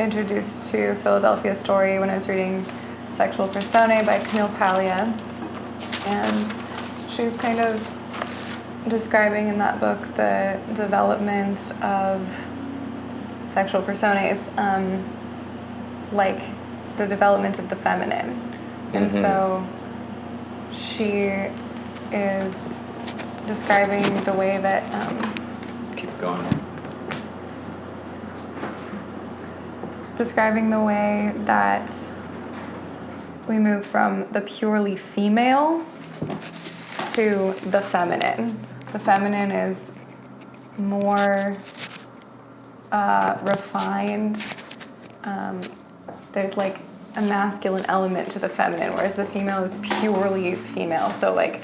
introduced to Philadelphia Story when I was reading Sexual Personae by Camille Paglia. And she was kind of describing in that book the development of sexual personas, like the development of the feminine. And so she is describing the way that... Keep going. Describing the way that we move from the purely female to the feminine. The feminine is more refined. There's like a masculine element to the feminine, whereas the female is purely female. So like...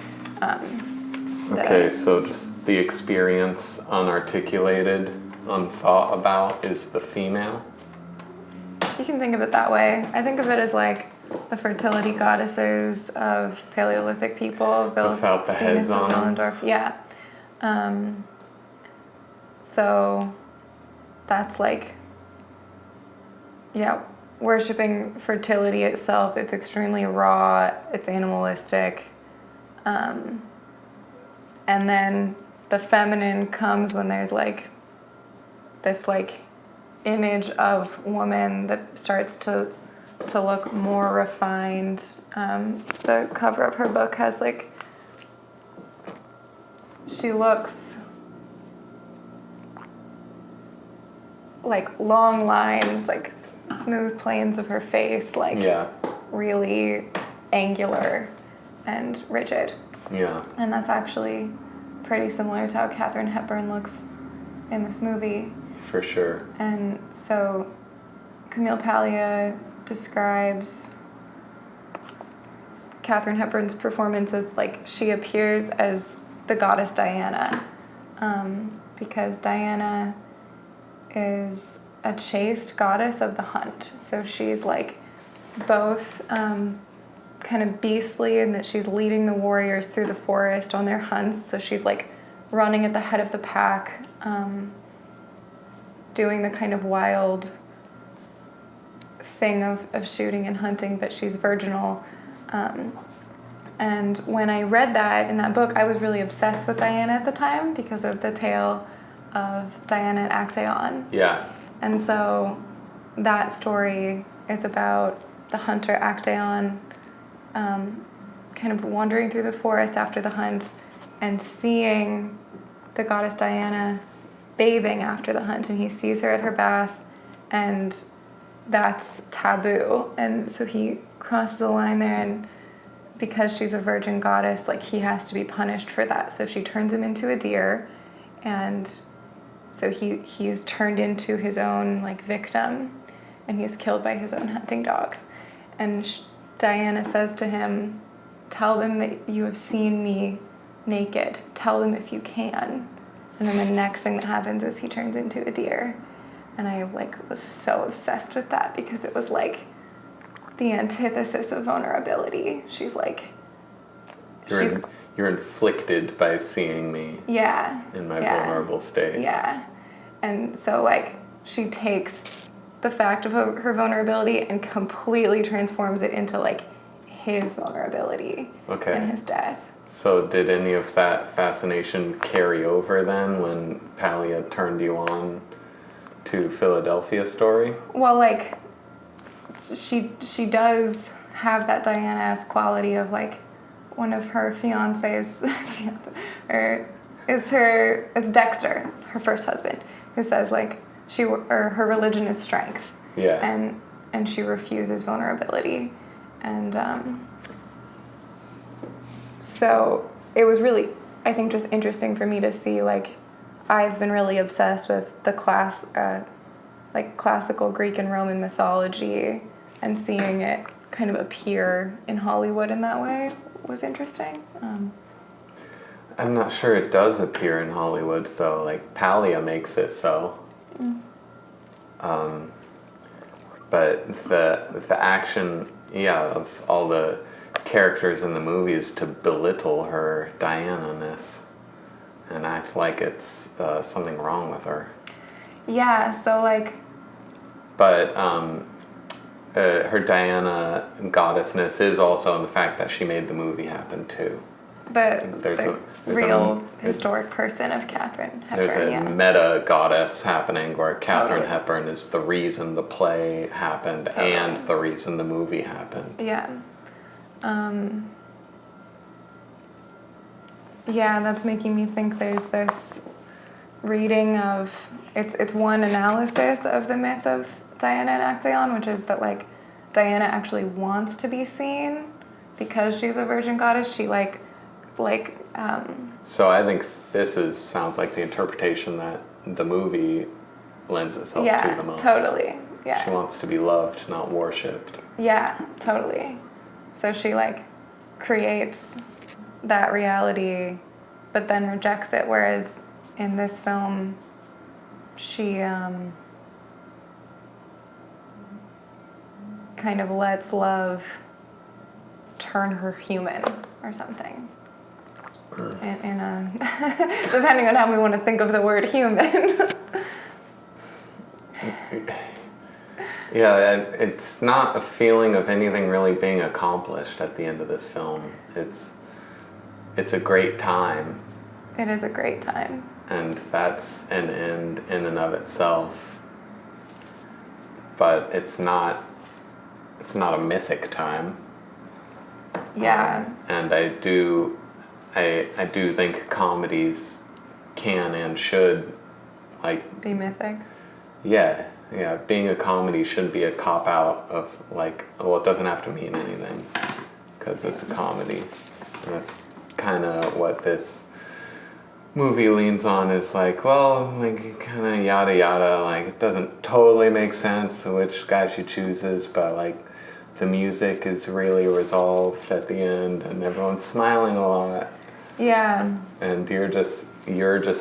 so just the experience unarticulated, unthought about is the female? You can think of it that way. I think of it as like the fertility goddesses of Paleolithic people. Without the heads on them? Yeah. So that's like, yeah, worshipping fertility itself. It's extremely raw. It's animalistic. And then the feminine comes when there's like this like image of woman that starts to look more refined. The cover of her book has like, she looks like long lines, like smooth planes of her face, like really angular and rigid. Yeah. And that's actually pretty similar to how Katharine Hepburn looks in this movie. For sure. And so Camille Paglia describes Katharine Hepburn's performance as like she appears as the goddess Diana, because Diana is a chaste goddess of the hunt. So she's like both kind of beastly in that she's leading the warriors through the forest on their hunts. So she's like running at the head of the pack, doing the kind of wild thing of shooting and hunting, but she's virginal. And when I read that in that book, I was really obsessed with Diana at the time because of the tale of Diana and Actaeon. Yeah. And so that story is about the hunter Actaeon kind of wandering through the forest after the hunt and seeing the goddess Diana bathing after the hunt, and he sees her at her bath, and that's taboo. And so he crosses a line there, and because she's a virgin goddess, like he has to be punished for that. So she turns him into a deer, and so he's turned into his own like victim, and he's killed by his own hunting dogs. And Diana says to him, "Tell them that you have seen me naked. Tell them if you can." And then the next thing that happens is he turns into a deer. And I like was so obsessed with that because it was like the antithesis of vulnerability. She's like, you're inflicted by seeing me. Yeah. In my vulnerable state. Yeah. And so like she takes the fact of her vulnerability and completely transforms it into like his vulnerability and his death. So did any of that fascination carry over then when Paglia turned you on to Philadelphia Story? Well, like she does have that Diana-esque quality of like one of her fiancés, it's Dexter, her first husband, who says like her religion is strength. Yeah. And she refuses vulnerability. And so it was really, I think, just interesting for me to see, like, I've been really obsessed with the classical Greek and Roman mythology, and seeing it kind of appear in Hollywood in that way was interesting. I'm not sure it does appear in Hollywood, though. Like, Paglia makes it so. But the action, of all the characters in the movie is to belittle her Diana-ness and act like it's something wrong with her. Yeah, so like but her Diana goddessness is also in the fact that she made the movie happen too. There's a real historic person of Katharine Hepburn. There's a meta goddess happening where Katharine Hepburn is the reason the play happened and the reason the movie happened. Yeah. Yeah, that's making me think there's this reading of, it's one analysis of the myth of Diana and Actaeon, which is that like Diana actually wants to be seen because she's a virgin goddess. She So I think this sounds like the interpretation that the movie lends itself to the most. Totally. Yeah. She wants to be loved, not worshipped. Yeah, totally. So she like creates that reality, but then rejects it. Whereas in this film, she kind of lets love turn her human or something. In a depending on how we want to think of the word human. Yeah, it's not a feeling of anything really being accomplished at the end of this film. It's a great time. It is a great time. And that's an end in and of itself. But it's not a mythic time. Yeah. And I do think comedies can and should like be mythic. Yeah, being a comedy shouldn't be a cop-out of like, well, it doesn't have to mean anything because it's a comedy. And that's kind of what this movie leans on, is like, well, like kind of yada yada, like it doesn't totally make sense which guy she chooses, but like the music is really resolved at the end and everyone's smiling a lot. Yeah. And you're just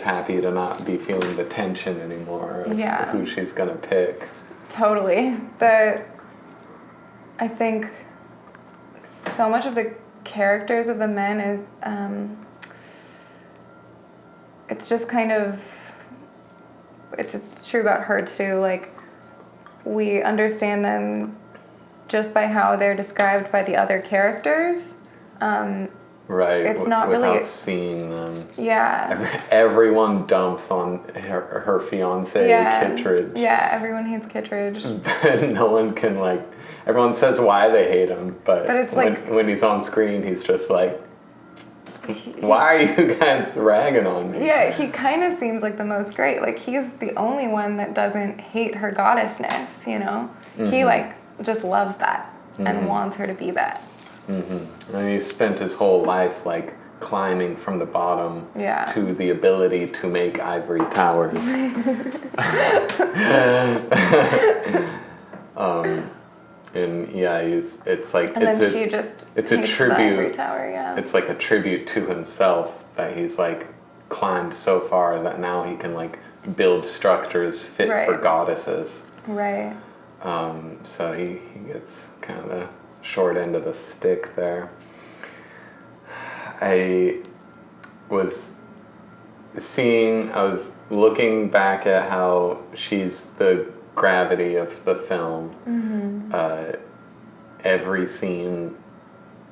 happy to not be feeling the tension anymore of who she's gonna pick. Totally. I think so much of the characters of the men is it's just kind of it's true about her too. Like we understand them just by how they're described by the other characters. Right. It's not without really seeing them. Yeah. Everyone dumps on her fiance, Kittredge. Yeah, everyone hates Kittredge. But no one can like. Everyone says why they hate him, but it's when he's on screen, he's just like, why are you guys ragging on me? Yeah, he kind of seems like the most great. Like he's the only one that doesn't hate her goddessness. You know, he like just loves that and wants her to be that. Mm-hmm. And he spent his whole life like climbing from the bottom to the ability to make ivory towers. And it's like and it's then she just it's a tribute. The ivory tower, It's like a tribute to himself that he's like climbed so far that now he can like build structures fit for goddesses. Right. So he gets kind of the short end of the stick there. I was looking back at how she's the gravity of the film. Every scene,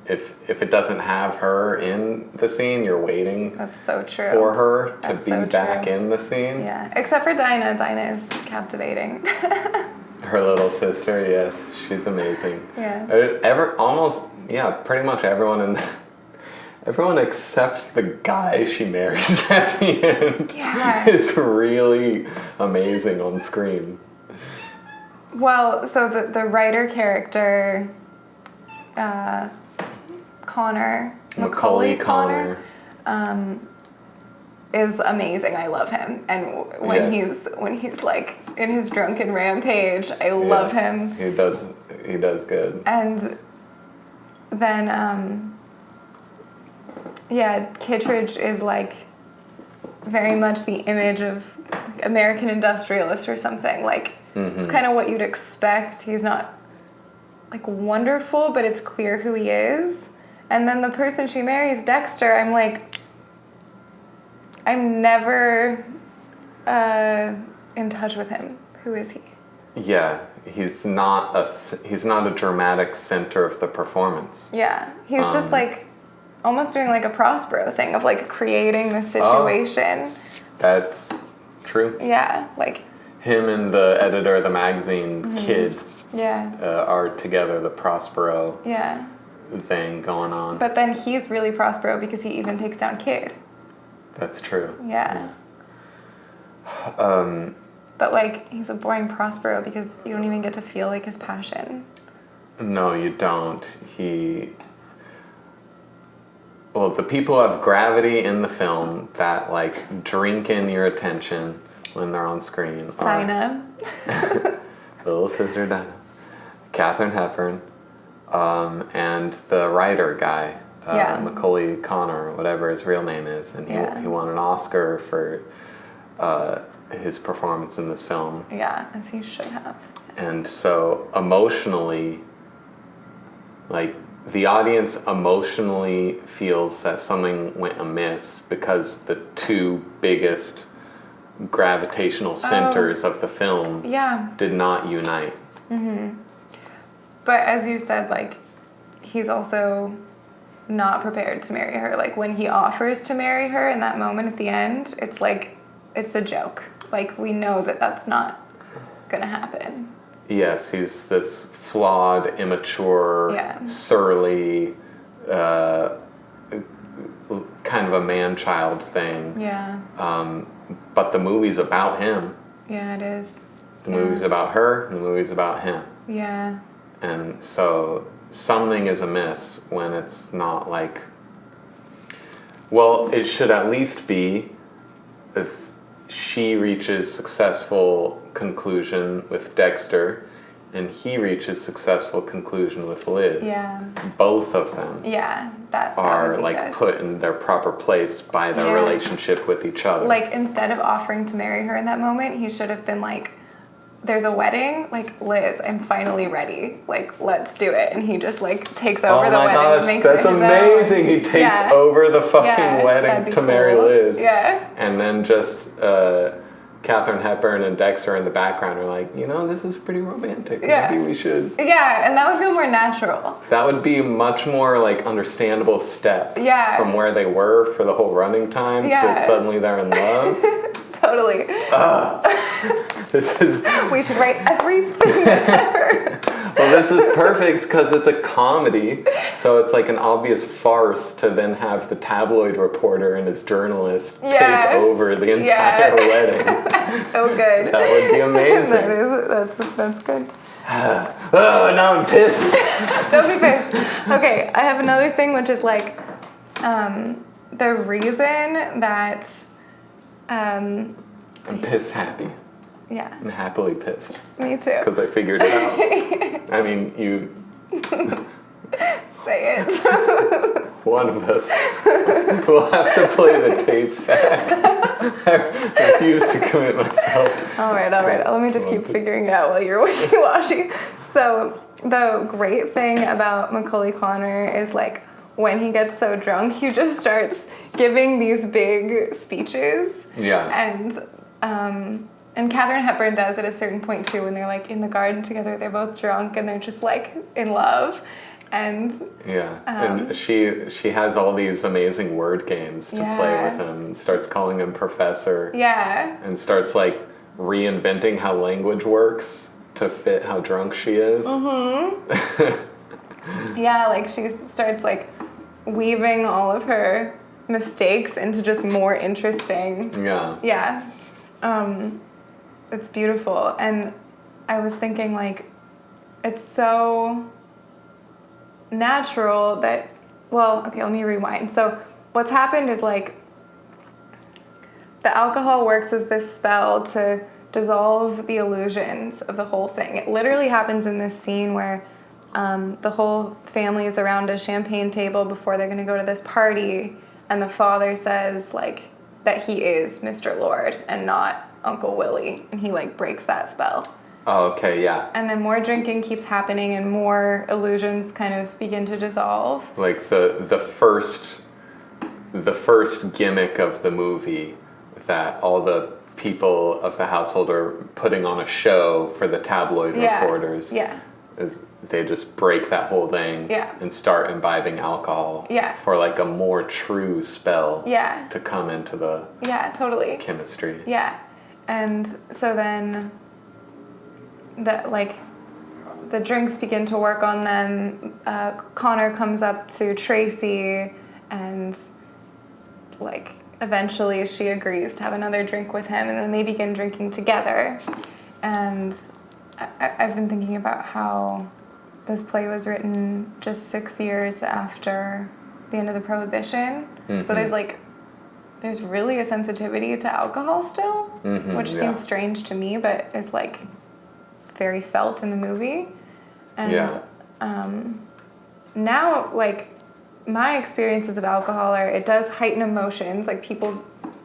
if it doesn't have her in the scene, you're waiting That's so true. for her to That's be so back true. in the scene. Yeah, except for Dinah. Dinah is captivating. Her little sister, yes, she's amazing. Yeah. Pretty much everyone except the guy she marries at the end is really amazing on screen. Well, so the writer character, Macaulay Connor, is amazing. I love him, and when he's like in his drunken rampage, I love him. He does good. And then Kittredge is like very much the image of American industrialist or something. Like it's kind of what you'd expect. He's not like wonderful, but it's clear who he is. And then the person she marries, Dexter, I'm like, I'm never in touch with him. Who is he? Yeah, he's not a dramatic center of the performance. Yeah, he's just like almost doing like a Prospero thing of like creating the situation. That's true. Yeah, like Him and the editor of the magazine, Kid, are together, the Prospero thing going on. But then he's really Prospero because he even takes down Kid. That's true. Yeah. But like he's a boring Prospero because you don't even get to feel like his passion. No, you don't. Well, the people have gravity in the film that like drink in your attention when they're on screen. Dinah. Little sister Dinah. Katharine Hepburn. And the writer guy, Macaulay Connor, whatever his real name is. And he won an Oscar for his performance in this film. Yeah, as he should have. Yes. And so emotionally, like the audience emotionally feels that something went amiss because the two biggest gravitational centers of the film did not unite. But as you said, like he's also not prepared to marry her. Like when he offers to marry her in that moment at the end, it's like it's a joke. Like we know that that's not gonna happen. Yes, he's this flawed, immature, surly, kind of a man-child thing. Yeah. But the movie's about him. Yeah, it is. The movie's about her, and the movie's about him. Yeah. And so something is amiss when it's not like... Well, it should at least be if she reaches successful conclusion with Dexter and he reaches successful conclusion with Liz. Yeah. Both of them that are would be like good. put in their proper place by their relationship with each other. Like instead of offering to marry her in that moment, he should have been like, there's a wedding, like Liz, I'm finally ready. Like, let's do it. And he just like takes over the wedding and makes it his own. That's amazing. He takes over the fucking wedding to marry Liz. Yeah. And then just Katharine Hepburn and Dexter in the background are like, you know, this is pretty romantic. Yeah. Maybe we should. Yeah, and that would feel more natural. That would be a much more like understandable step from where they were for the whole running time to suddenly they're in love. Totally. This is. We should write everything ever. Well, this is perfect because it's a comedy, so it's like an obvious farce to then have the tabloid reporter and his journalist take over the entire wedding. That's so good. That would be amazing. That's good. Oh, now I'm pissed. Don't be pissed. Okay, I have another thing, which is like the reason that I'm pissed happy. Yeah. I'm happily pissed. Me too. Because I figured it out. I mean, you... Say it. One of us will have to play the tape back. I refuse to commit myself. All right. Let me just keep figuring it out while you're wishy-washy. So the great thing about Macaulay Connor is like when he gets so drunk, he just starts giving these big speeches. Yeah. And Katharine Hepburn does at a certain point too when they're like in the garden together. They're both drunk and they're just like in love. And and she has all these amazing word games to play with him and starts calling him professor. Yeah. And starts like reinventing how language works to fit how drunk she is. Yeah, like she starts like weaving all of her mistakes into just more interesting. Yeah. It's beautiful. And I was thinking like it's so natural that, well, okay, let me rewind. So what's happened is like the alcohol works as this spell to dissolve the illusions of the whole thing. It literally happens in this scene where the whole family is around a champagne table before they're going to go to this party, and the father says like that he is Mr. Lord and not Uncle Willie, and he like breaks that spell. Oh, okay, yeah. And then more drinking keeps happening and more illusions kind of begin to dissolve. Like the first gimmick of the movie that all the people of the household are putting on a show for the tabloid reporters. Yeah. They just break that whole thing and start imbibing alcohol for like a more true spell to come into the chemistry. Yeah. And so then the drinks begin to work on them. Connor comes up to Tracy and like eventually she agrees to have another drink with him, and then they begin drinking together. And I've been thinking about how this play was written just 6 years after the end of the Prohibition. Mm-hmm. So there's really a sensitivity to alcohol still, which seems strange to me, but is like very felt in the movie. And now, like, my experiences of alcohol are, it does heighten emotions. Like, people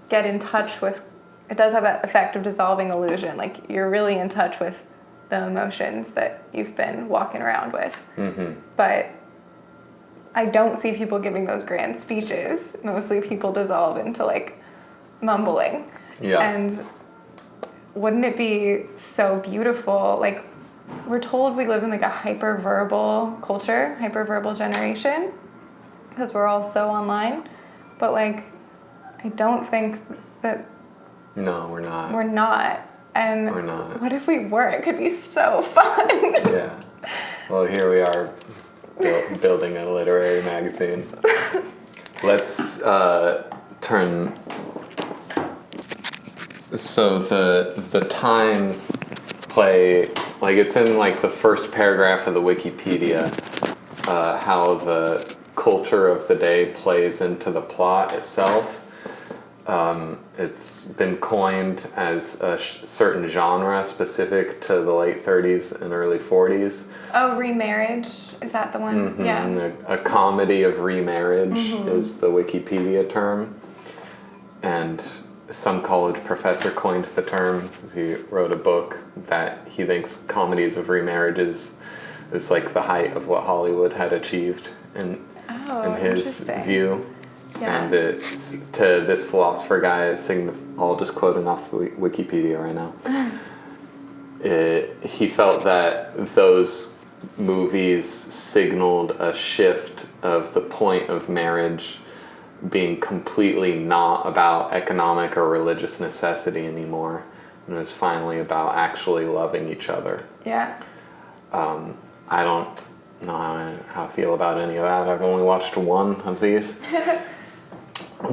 get in touch with, it does have that effect of dissolving illusion. Like, you're really in touch with the emotions that you've been walking around with. Mm-hmm. But I don't see people giving those grand speeches. Mostly people dissolve into, like, mumbling. Yeah. And wouldn't it be so beautiful? Like, we're told we live in, like, a hyper-verbal culture, hyper-verbal generation, because we're all so online. But, like, I don't think that... No, we're not. We're not. And we're not. What if we were? It could be so fun. Yeah. Well, here we are building a literary magazine. Let's turn... So the Times play, like, it's in like the first paragraph of the Wikipedia, how the culture of the day plays into the plot itself. It's been coined as a certain genre specific to the late 30s and early 40s. Oh, remarriage? Is that the one? Mm-hmm. Yeah. A comedy of remarriage is the Wikipedia term. And some college professor coined the term. He wrote a book that he thinks comedies of remarriages is like the height of what Hollywood had achieved in his view. Yeah. And it's, to this philosopher guy, all just quoting off Wikipedia right now, he felt that those movies signaled a shift of the point of marriage being completely not about economic or religious necessity anymore, and it was finally about actually loving each other. Yeah. I don't know how I feel about any of that. I've only watched one of these.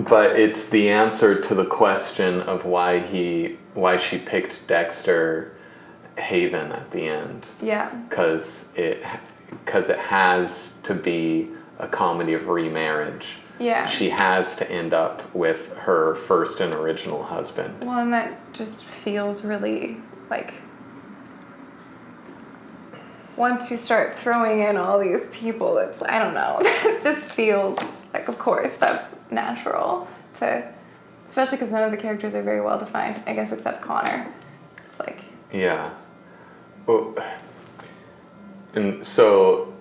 But it's the answer to the question of why she picked Dexter Haven at the end. Yeah. Because it has to be a comedy of remarriage. Yeah. She has to end up with her first and original husband. Well, and that just feels really, like, once you start throwing in all these people, it's, I don't know, it just feels like, of course, that's natural to, especially because none of the characters are very well defined, I guess, except Connor. It's like... Yeah. Well, and so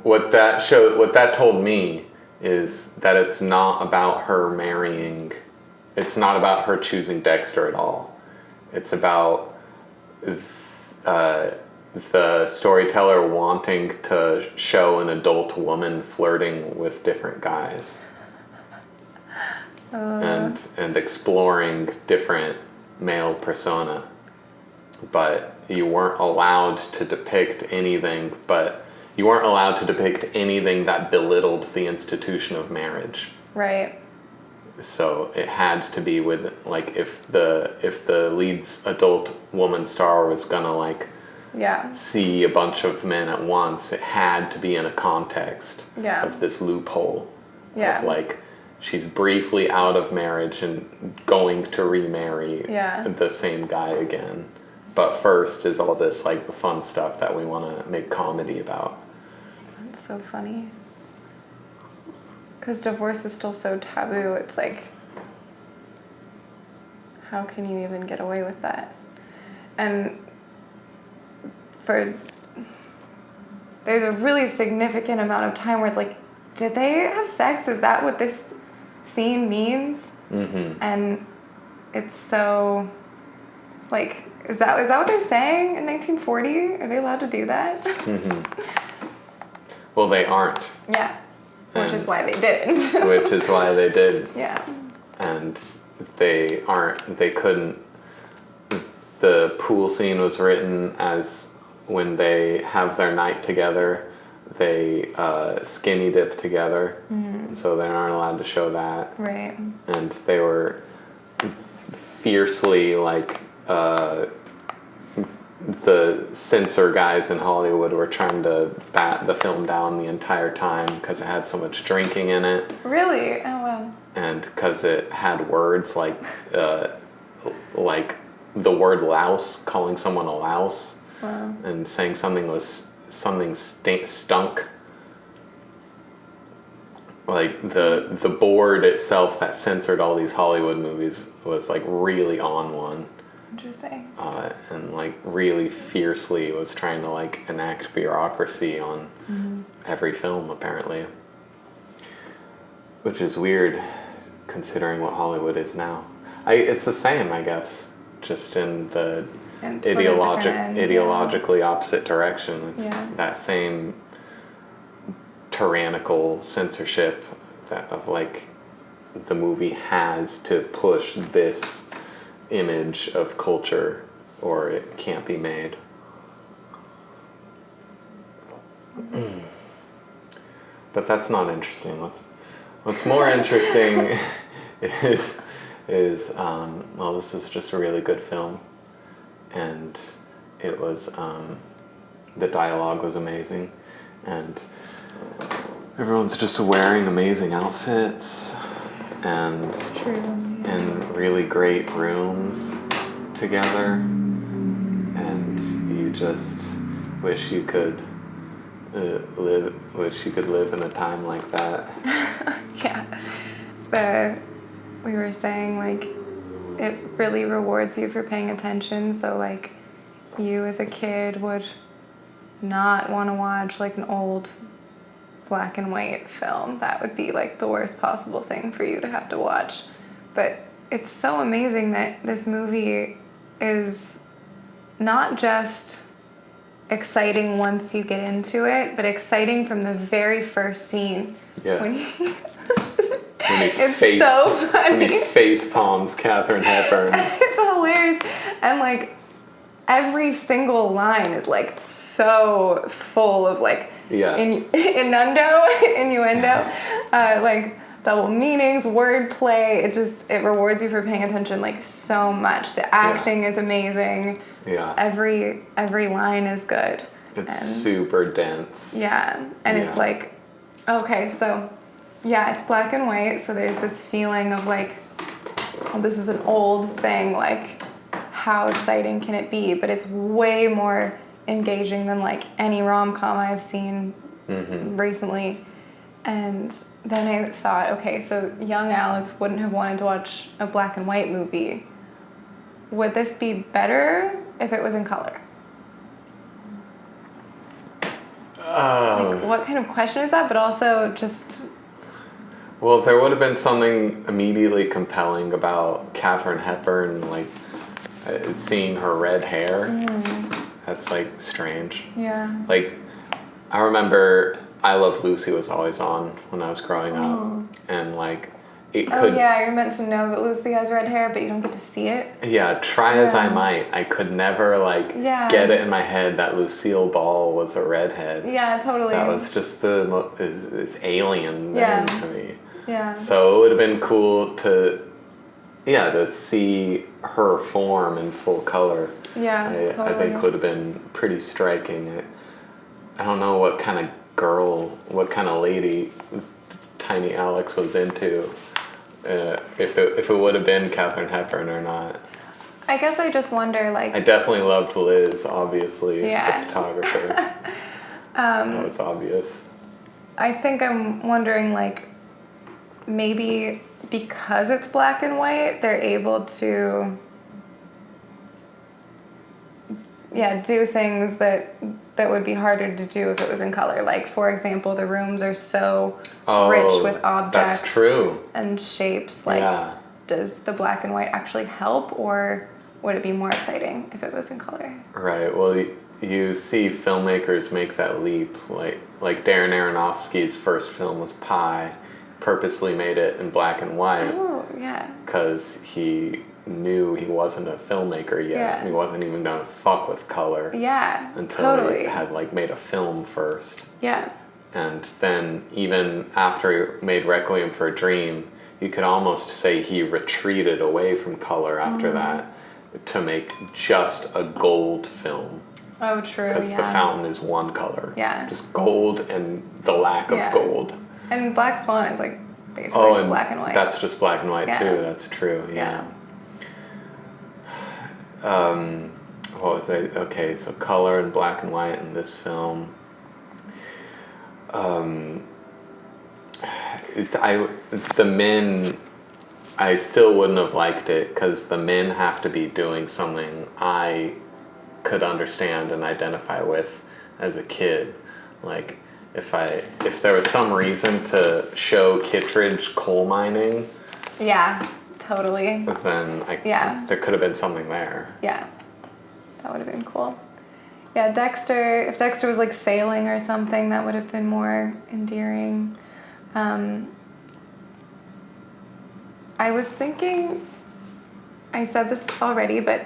what that told me is that it's not about her marrying, it's not about her choosing Dexter at all. It's about the storyteller wanting to show an adult woman flirting with different guys and exploring different male persona. But you weren't allowed to depict anything that belittled the institution of marriage. Right. So it had to be with, like, if the lead's adult woman star was gonna, like, see a bunch of men at once, it had to be in a context of this loophole of, like, she's briefly out of marriage and going to remarry the same guy again. But first is all this, like, the fun stuff that we want to make comedy about. That's so funny. Because divorce is still so taboo. It's like, how can you even get away with that? And there's a really significant amount of time where it's like, did they have sex? Is that what this scene means? Mm-hmm. And it's so, like, is that what they're saying in 1940? Are they allowed to do that? Well, they aren't. Yeah, which is why they didn't. Which is why they did. Yeah. And they couldn't. The pool scene was written as when they have their night together, they skinny dip together, so they aren't allowed to show that. Right. And they were fiercely, like, the censor guys in Hollywood were trying to bat the film down the entire time because it had so much drinking in it. Really? Oh, wow. And because it had words like the word louse, calling someone a louse, Wow. and saying something stunk. Like the board itself that censored all these Hollywood movies was like really on one. Interesting. And like really fiercely was trying to like enact bureaucracy on every film apparently. Which is weird considering what Hollywood is now. It's the same, I guess, just in the ideologically opposite direction. It's that same tyrannical censorship of like the movie has to push this image of culture or it can't be made. But that's not interesting. What's more interesting is well, this is just a really good film, and it was the dialogue was amazing, and everyone's just wearing amazing outfits and in really great rooms together, and you just wish you could live in a time like that. Yeah. We were saying, like, it really rewards you for paying attention. So, like, you as a kid would not want to watch, like, an old black and white film. That would be, like, the worst possible thing for you to have to watch. But it's so amazing that this movie is not just exciting once you get into it, but exciting from the very first scene. Yeah. When he it's so funny. When he face palms Katharine Hepburn. It's hilarious. And like every single line is like so full of like innuendo, like double meanings, wordplay. It rewards you for paying attention like so much. The acting is amazing. Yeah. Every line is good. It's super dense. Yeah. And it's like, okay, so yeah, it's black and white, so there's this feeling of like, well, this is an old thing, like how exciting can it be? But it's way more engaging than like any rom-com I've seen recently. And then I thought, okay, so young Alex wouldn't have wanted to watch a black and white movie. Would this be better if it was in color? Like, what kind of question is that? But also just... Well, there would have been something immediately compelling about Katharine Hepburn, like seeing her red hair. That's like strange. Yeah. Like, I remember I Love Lucy was always on when I was growing up, and like it could. Oh yeah, you're meant to know that Lucy has red hair, but you don't get to see it. Yeah, try as I might, I could never like get it in my head that Lucille Ball was a redhead. Yeah, totally. That was just this alien thing to me. Yeah. So it would have been cool to see her form in full color. Yeah, totally. I think would have been pretty striking. I don't know what kind of lady Tiny Alex was into, if it would have been Katharine Hepburn or not. I guess I just wonder, like... I definitely loved Liz, obviously, the photographer. That was obvious. I think I'm wondering, like, maybe because it's black and white, they're able to do things that would be harder to do if it was in color. Like, for example, the rooms are so rich with objects that's true. and shapes, like does the black and white actually help, or would it be more exciting if it was in color? Right. Well, you see filmmakers make that leap. Like Darren Aronofsky's first film was Pi, purposely made it in black and white. Oh, yeah. Because he knew he wasn't a filmmaker yet. Yeah. He wasn't even gonna fuck with color. Yeah, Until totally. he had like made a film first. Yeah. And then even after he made Requiem for a Dream, you could almost say he retreated away from color after that to make just a gold film. Oh, true. Because yeah. The Fountain is one color. Yeah. Just gold and the lack of gold. And Black Swan is like basically just black and white. That's just black and white too. That's true. Yeah. What was I? Okay, so color and black and white in this film. The men, I still wouldn't have liked it because the men have to be doing something I could understand and identify with as a kid. Like if there was some reason to show Kittredge coal mining, yeah, totally. then there could have been something there. Yeah, that would have been cool. Yeah, Dexter, if Dexter was like sailing or something, that would have been more endearing. I was thinking, I said this already, but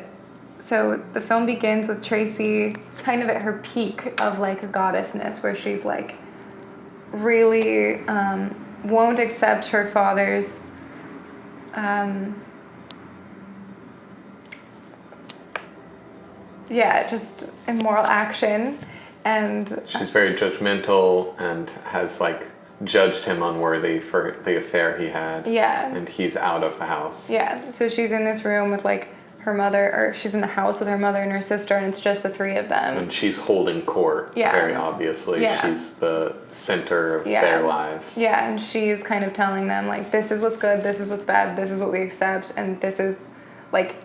so the film begins with Tracy kind of at her peak of like a goddessness, where she's like really won't accept her father's just immoral action, and she's very judgmental and has like judged him unworthy for the affair he had. Yeah. And he's out of the house. Yeah. So she's in this room with like her mother, or she's in the house with her mother and her sister, and it's just the three of them. And she's holding court, very obviously. Yeah. She's the center of their lives. Yeah, and she's kind of telling them, like, this is what's good, this is what's bad, this is what we accept, and this is, like,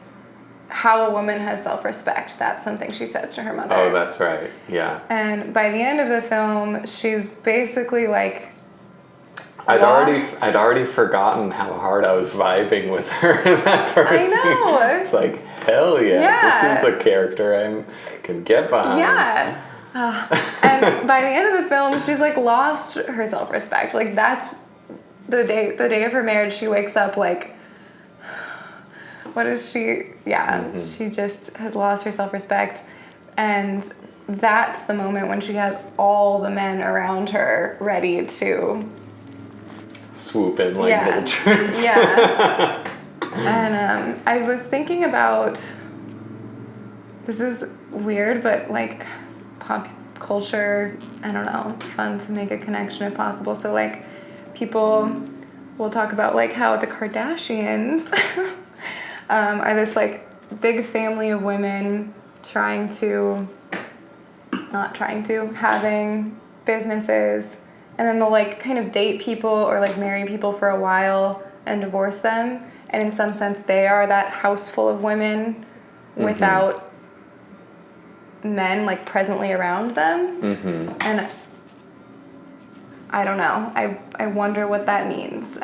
how a woman has self-respect. That's something she says to her mother. Oh, that's right. Yeah. And by the end of the film, she's basically, like, I'd already forgotten how hard I was vibing with her in that first I know. scene. It's like, hell yeah, this is a character I can get behind. Yeah. And by the end of the film, she's like lost her self-respect. Like that's the day of her marriage. She wakes up like, what is she? Yeah, she just has lost her self-respect, and that's the moment when she has all the men around her ready to swoop in like vultures. Yeah. And I was thinking about, this is weird, but like pop culture, I don't know, fun to make a connection if possible. So like people will talk about like how the Kardashians are this like big family of women having businesses, and then they'll like kind of date people or like marry people for a while and divorce them. And in some sense, they are that house full of women without men like presently around them. And I don't know. I wonder what that means.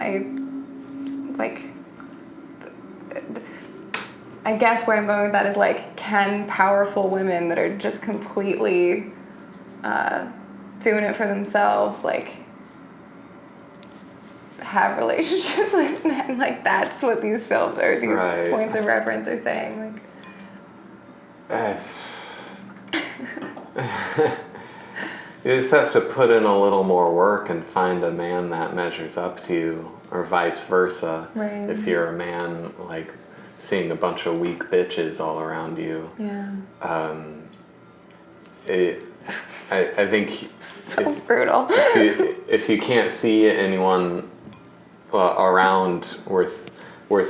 I guess where I'm going with that is like, can powerful women that are just completely doing it for themselves, like, have relationships with men? Like, that's what these films or these points of reference are saying. Like, you just have to put in a little more work and find a man that measures up to you, or vice versa. Right. If you're a man, like, seeing a bunch of weak bitches all around you. Yeah. I think so brutal. if you can't see anyone around worth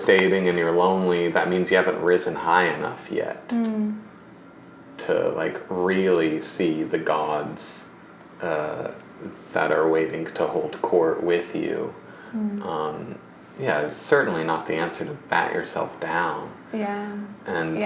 dating and you're lonely, that means you haven't risen high enough yet to like really see the gods that are waiting to hold court with you. It's certainly not the answer to bat yourself down. Yeah. And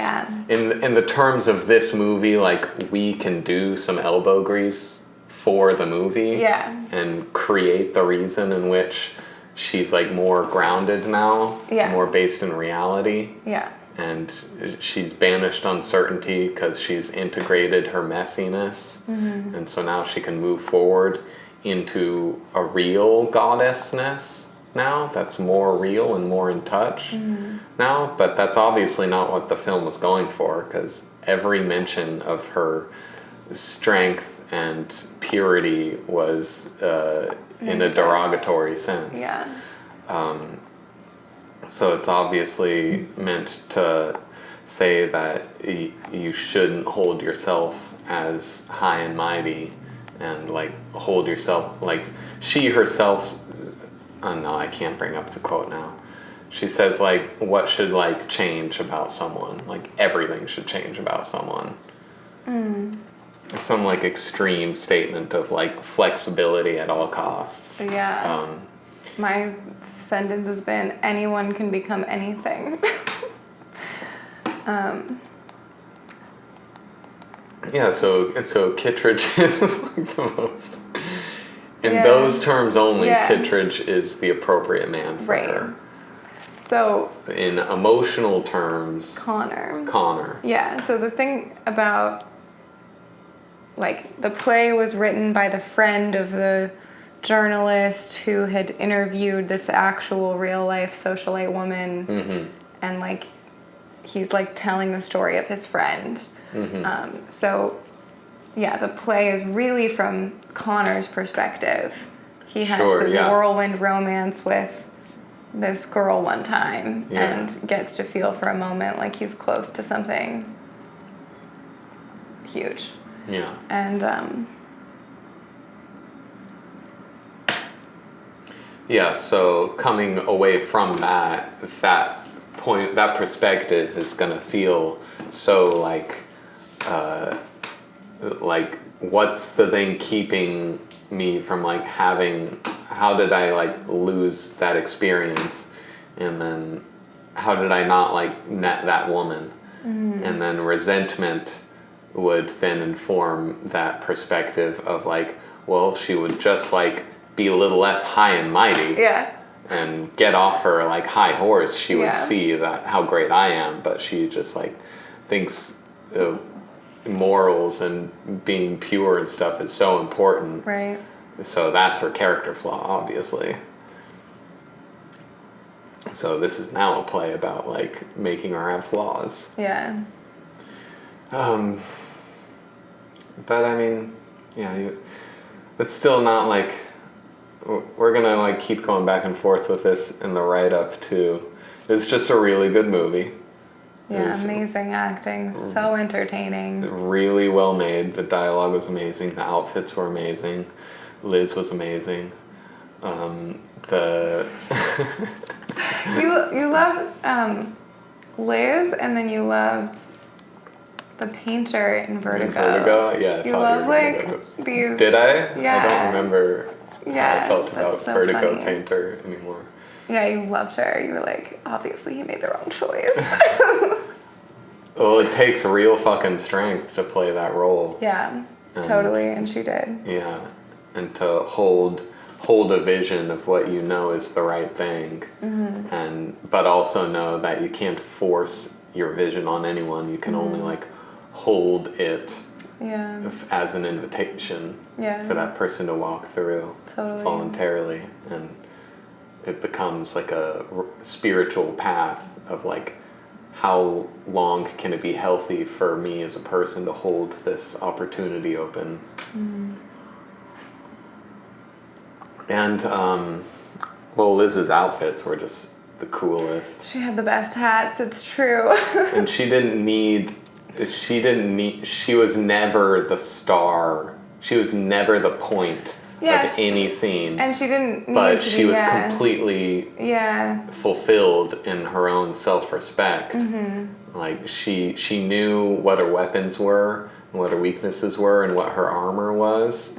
in the terms of this movie, like, we can do some elbow grease for the movie and create the reason in which she's like more grounded now, Yeah. more based in reality. Yeah. And she's banished uncertainty because she's integrated her messiness. And so now she can move forward into a real goddessness now that's more real and more in touch now. But that's obviously not what the film was going for, because every mention of her strength and purity was in a derogatory sense. Yeah. So it's obviously meant to say that you shouldn't hold yourself as high and mighty, and like hold yourself like she herself. Oh no, I can't bring up the quote now. She says like, what should like change about someone? Like everything should change about someone. Some like extreme statement of like flexibility at all costs. Yeah. My sentence has been, anyone can become anything. Yeah, so Kittredge is like the most. In Yeah. those terms only, Yeah. Kittredge is the appropriate man for Right. her. So In emotional terms, Connor. Yeah, so the thing about, like, the play was written by the friend of the journalist who had interviewed this actual real life socialite woman, and like he's like telling the story of his friend. So yeah, the play is really from Connor's perspective. He has this whirlwind romance with this girl one time and gets to feel for a moment like he's close to something huge. Yeah. And Yeah, so coming away from that point, that perspective is gonna feel so like what's the thing keeping me from like having, how did I like lose that experience, and then how did I not like net that woman, and then resentment would then inform that perspective of like, well, if she would just like be a little less high and mighty and get off her like high horse, she would see that how great I am, but she just like thinks morals and being pure and stuff is so important. right. So that's her character flaw, obviously. So this is now a play about like making her have flaws. Yeah. But I mean, yeah, it's still not like, we're gonna like keep going back and forth with this in the write-up too. It's just a really good movie. Yeah, amazing acting, so entertaining. Really well made. The dialogue was amazing. The outfits were amazing. Liz was amazing. The You loved Liz, and then you loved the painter in Vertigo. Vertigo, yeah. You love like these. Did I? Yeah. I don't remember Yeah, how I felt about that's so Vertigo funny. painter anymore. Yeah, you loved her. You were like, obviously he made the wrong choice. Well, it takes real fucking strength to play that role. Yeah, totally, and she did. Yeah, and to hold a vision of what you know is the right thing, but also know that you can't force your vision on anyone. You can only like hold it as an invitation for that person to walk through voluntarily, and it becomes like a spiritual path of like, how long can it be healthy for me as a person to hold this opportunity open? And well, Liz's outfits were just the coolest. She had the best hats, it's true. And she was never the star. She was never the point of any scene. And she didn't need but to she be, was completely fulfilled in her own self-respect. Like she knew what her weapons were and what her weaknesses were and what her armor was.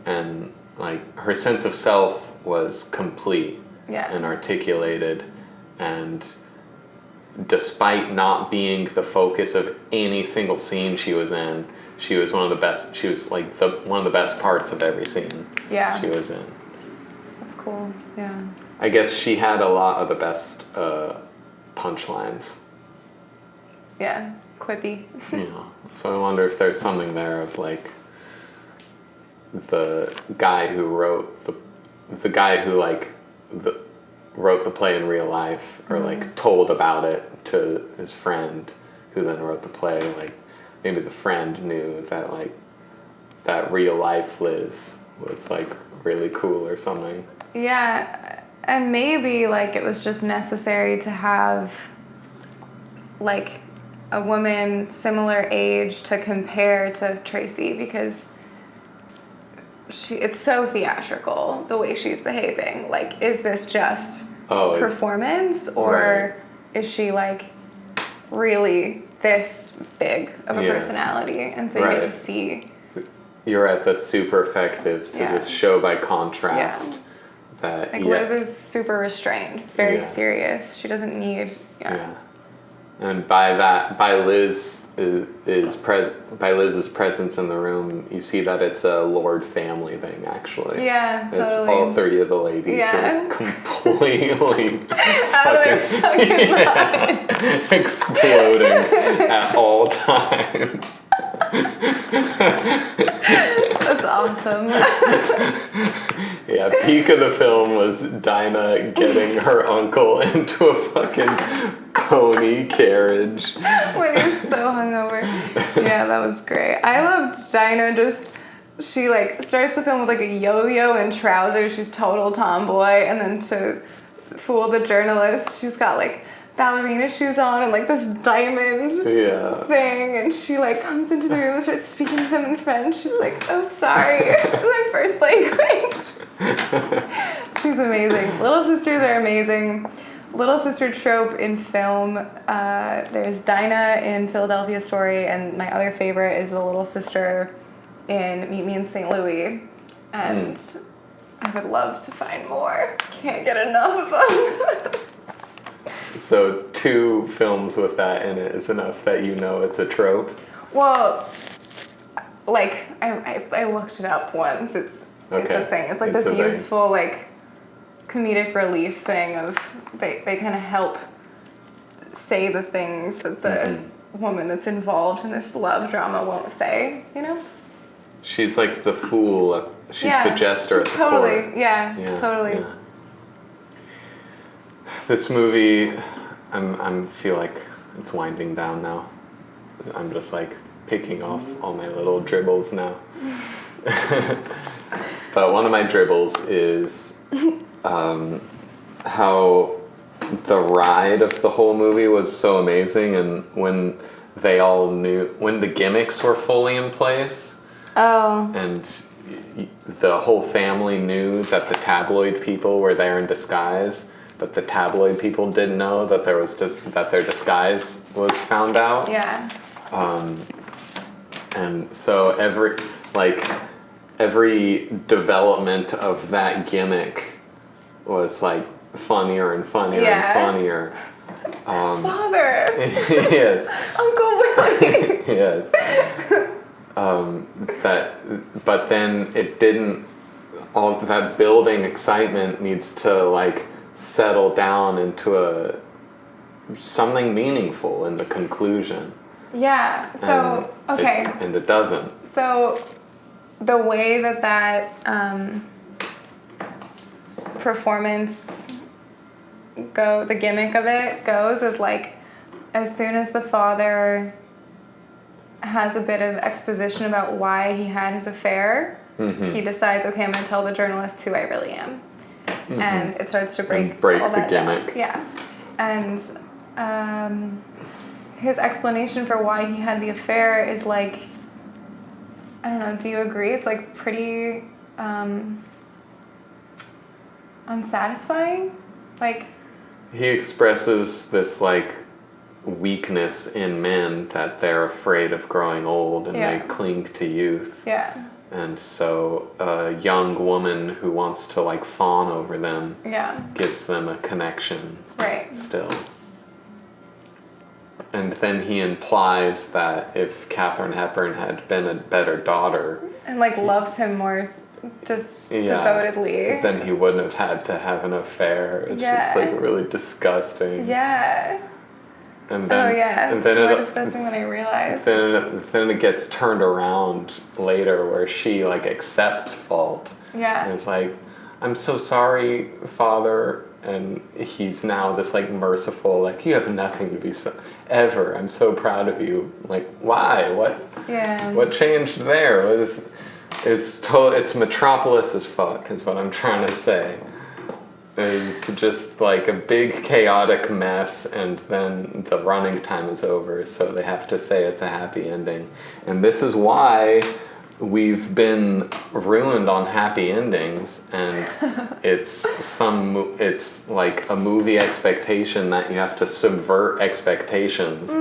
And like her sense of self was complete and articulated, and despite not being the focus of any single scene she was in, she was one of the best. She was like one of the best parts of every scene she was in. That's cool. Yeah. I guess she had a lot of the best punchlines. Yeah, quippy. So I wonder if there's something there of like the guy who wrote the guy who like wrote the play in real life, or like told about it to his friend who then wrote the play. Like maybe the friend knew that like that real life Liz was like really cool or something. Yeah, and maybe like it was just necessary to have like a woman similar age to compare to Tracy, because it's so theatrical the way she's behaving. Like, is this just performance, or is she like really this big of a personality? And so you get to see. You're right, that's super effective to just show by contrast that like Liz is super restrained, very serious. She doesn't need and by Liz's presence in the room, you see that it's a Lord family thing, actually. Yeah, it's totally. All three of the ladies are completely out of their fucking mind. Exploding at all times. That's awesome. Yeah, peak of the film was Dinah getting her uncle into a fucking pony carriage when he's so hungover. Yeah, that was great. I loved Dinah. She like starts the film with like a yo-yo and trousers. She's total tomboy, and then to fool the journalist, she's got like ballerina shoes on and like this diamond thing, and she like comes into the room and starts speaking to them in French. She's like, "Oh, sorry, it's my first language." She's amazing. Little sisters are amazing. Little sister trope in film. There's Dinah in Philadelphia Story, and my other favorite is the little sister in Meet Me in St. Louis. And I would love to find more. Can't get enough of them. So 2 films with that in it is enough that you know it's a trope? Well, like, I looked it up once. It's a thing. It's like this useful, like, comedic relief thing of they kind of help say the things that the woman that's involved in this love drama won't say, you know? She's like the fool. She's the jester at the totally, court. Totally. Yeah. This movie, I feel like it's winding down now. I'm just like picking off all my little dribbles now. But one of my dribbles is how the ride of the whole movie was so amazing, and when the gimmicks were fully in place, and the whole family knew that the tabloid people were there in disguise, but the tabloid people didn't know that that their disguise was found out. Yeah. And so every development of that gimmick was like funnier and funnier and funnier. Father. Yes. Uncle Willie. Yes. But then it didn't. All that building excitement needs to like settle down into something meaningful in the conclusion. Yeah. So and it doesn't. So the way that performance the gimmick of it goes is like, as soon as the father has a bit of exposition about why he had his affair, he decides, okay, I'm going to tell the journalists who I really am. And it starts to break all the that gimmick. down. Yeah. And his explanation for why he had the affair is like, I don't know, do you agree? It's like pretty unsatisfying. Like, he expresses this like weakness in men, that they're afraid of growing old and they cling to youth. Yeah. And so a young woman who wants to like fawn over them gives them a connection. Right. Still. And then he implies that if Katharine Hepburn had been a better daughter and like loved him more just Yeah. devotedly. Then he wouldn't have had to have an affair. It's just like really disgusting. Yeah. And then, it's more disgusting than I realized. Then it gets turned around later where she like accepts fault. Yeah. And it's like, I'm so sorry, Father. And he's now this like merciful, like, you have nothing to be ever. I'm so proud of you. Like, why? What changed there? It's Metropolis as fuck is what I'm trying to say. It's just like a big chaotic mess, and then the running time is over, so they have to say it's a happy ending. And this is why we've been ruined on happy endings, and it's like a movie expectation that you have to subvert expectations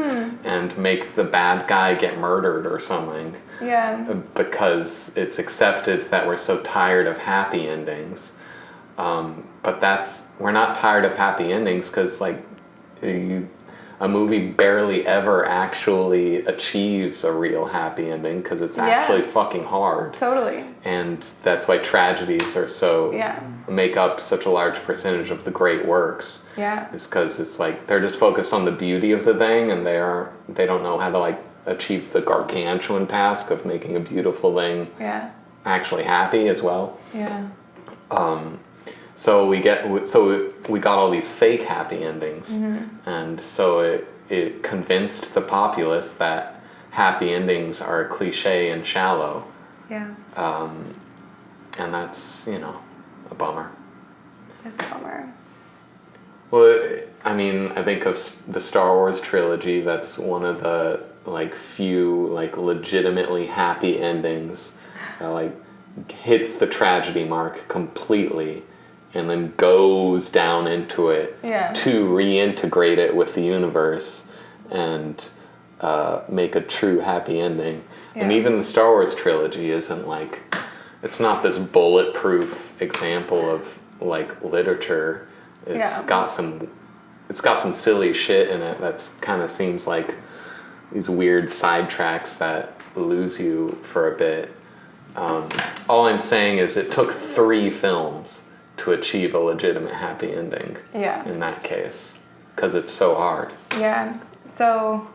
and make the bad guy get murdered or something. Yeah. Because it's accepted that we're so tired of happy endings. But we're not tired of happy endings because like a movie barely ever actually achieves a real happy ending because it's actually fucking hard. Totally. And that's why tragedies are make up such a large percentage of the great works. Yeah. It's because it's like they're just focused on the beauty of the thing, and they don't know how to like achieve the gargantuan task of making a beautiful thing actually happy as well. Yeah. So we got all these fake happy endings, and so it convinced the populace that happy endings are a cliche and shallow. Yeah. And that's a bummer. It's a bummer. Well, I mean, I think of the Star Wars trilogy. That's one of the like few like legitimately happy endings that like hits the tragedy mark completely. And then goes down into it to reintegrate it with the universe and make a true happy ending. Yeah. And even the Star Wars trilogy isn't like, it's not this bulletproof example of like literature. It's got some silly shit in it that's kind of seems like these weird sidetracks that lose you for a bit. All I'm saying is it took 3 films to achieve a legitimate happy ending in that case, because it's so hard. Yeah. So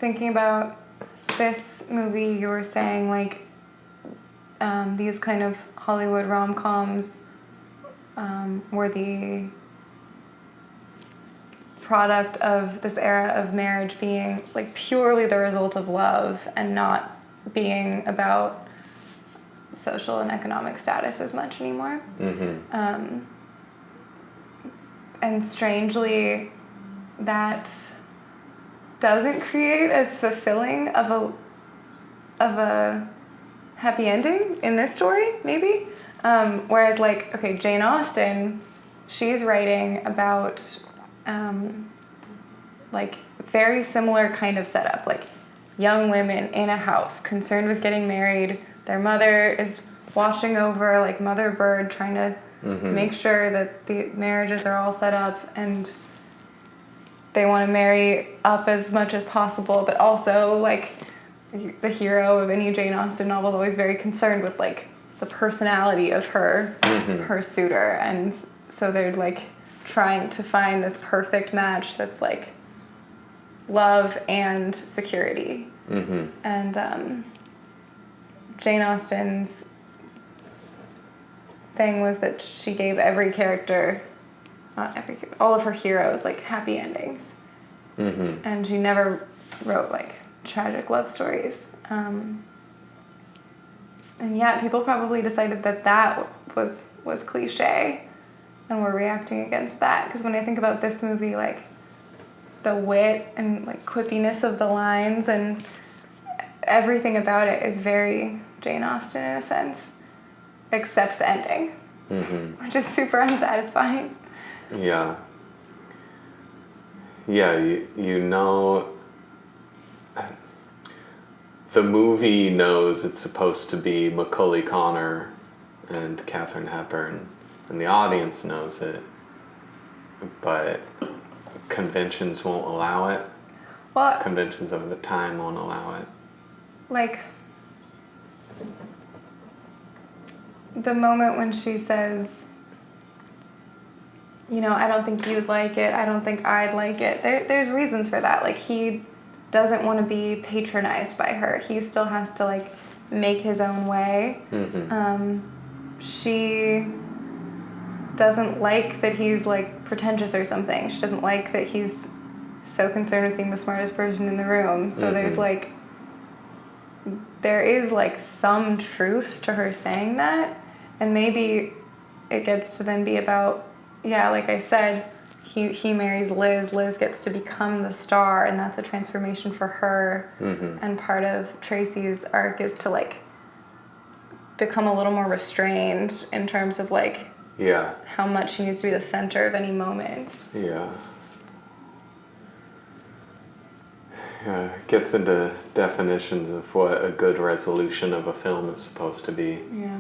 thinking about this movie, you were saying like these kind of Hollywood rom-coms were the product of this era of marriage being like purely the result of love and not being about social and economic status as much anymore. Mm-hmm. And strangely, that doesn't create as fulfilling of a happy ending in this story, maybe. Whereas, like, okay, Jane Austen, she's writing about like very similar kind of setup, like young women in a house concerned with getting married. Their mother is watching over, like mother bird, trying to make sure that the marriages are all set up, and they want to marry up as much as possible, but also like the hero of any Jane Austen novel is always very concerned with like the personality of her suitor, and so they're like trying to find this perfect match that's like love and security. And Jane Austen's thing was that she gave every character, all of her heroes, like happy endings. And she never wrote like tragic love stories. And yeah, people probably decided that was cliche and were reacting against that. Because when I think about this movie, like the wit and like quippiness of the lines and everything about it is very Jane Austen in a sense, except the ending, which is super unsatisfying. Yeah. Yeah, you know, the movie knows it's supposed to be Macaulay Culkin and Katharine Hepburn, and the audience knows it, but conventions won't allow it. Well, conventions of the time won't allow it. Like, the moment when she says, you know, I don't think you'd like it, I don't think I'd like it. There's reasons for that. Like, he doesn't want to be patronized by her. He still has to, like, make his own way. She doesn't like that he's, like, pretentious or something. She doesn't like that he's so concerned with being the smartest person in the room. So there is, like, some truth to her saying that. And maybe it gets to then be about, yeah, like I said, he marries Liz. Liz gets to become the star, and that's a transformation for her. And part of Tracy's arc is to, like, become a little more restrained in terms of, like, how much she needs to be the center of any moment. Yeah, it gets into definitions of what a good resolution of a film is supposed to be. Yeah.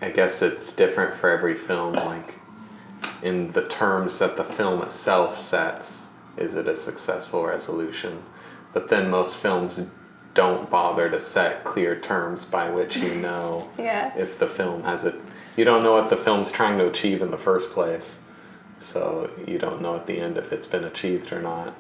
I guess it's different for every film, like, in the terms that the film itself sets, is it a successful resolution? But then most films don't bother to set clear terms by which you know if the film has it. You don't know what the film's trying to achieve in the first place, so you don't know at the end if it's been achieved or not.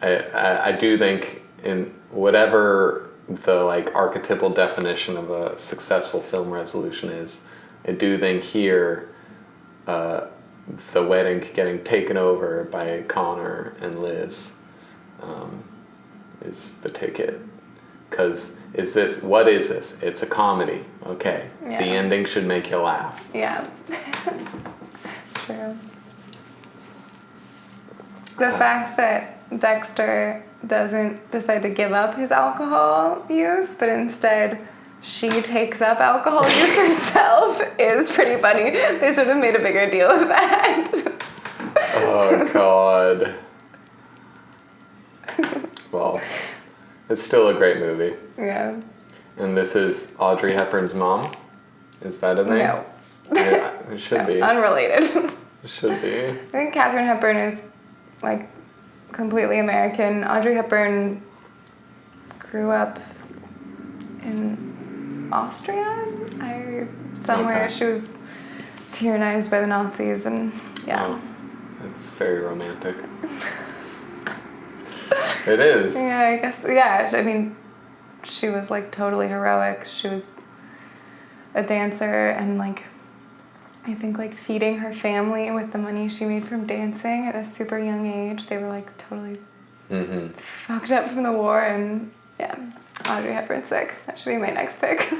I do think in whatever the, like, archetypal definition of a successful film resolution is, I do think here the wedding getting taken over by Connor and Liz is the ticket. Because what is this? It's a comedy. Okay. The ending should make you laugh. Yeah. True. The fact that Dexter doesn't decide to give up his alcohol use, but instead she takes up alcohol use herself is pretty funny. They should have made a bigger deal of that. Oh, God. Well, it's still a great movie. Yeah. And this is Audrey Hepburn's mom? Is that a name? No. Yeah, it should be. Unrelated. It should be. I think Katharine Hepburn is, like, completely American. Audrey Hepburn grew up in Austria somewhere. Okay. She was tyrannized by the Nazis, and Oh, it's very romantic. It is. Yeah, I guess. Yeah, I mean, she was, like, totally heroic. She was a dancer, and, like, I think, like, feeding her family with the money she made from dancing at a super young age. They were, like, totally fucked up from the war, and yeah, Audrey Hepburn's sick. That should be my next pick.